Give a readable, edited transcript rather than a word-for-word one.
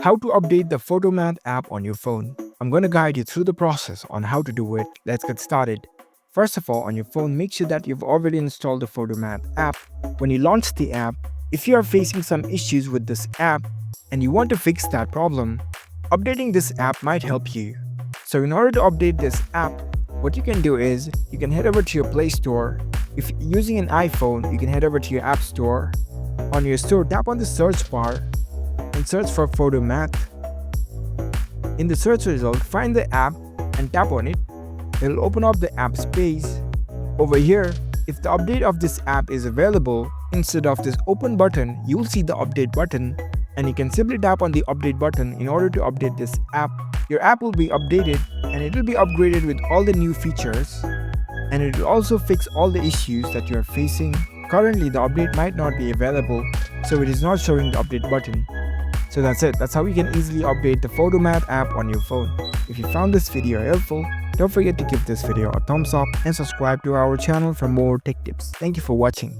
How to update the PhotoMath app on your phone. I'm going to guide you through the process on how to do it. Let's get started. First of all, on your phone, make sure that you've already installed the PhotoMath app. When you launch the app, if you are facing some issues with this app and you want to fix that problem, updating this app might help you. So in order to update this app, what you can do is you can head over to your Play Store. If you're using an iPhone, you can head over to your App Store. On your store, tap on the search bar and search for PhotoMath. In the search result, find the app and tap on it. It'll open up the app space. Over here, if the update of this app is available, instead of this open button, you'll see the update button, and you can simply tap on the update button in order to update this app. Your app will be updated and it will be upgraded with all the new features, and it will also fix all the issues that you are facing. Currently, the update might not be available, so it is not showing the update button. So that's it. That's how you can easily update the PhotoMath app on your phone. If you found this video helpful, don't forget to give this video a thumbs up and subscribe to our channel for more tech tips. Thank you for watching.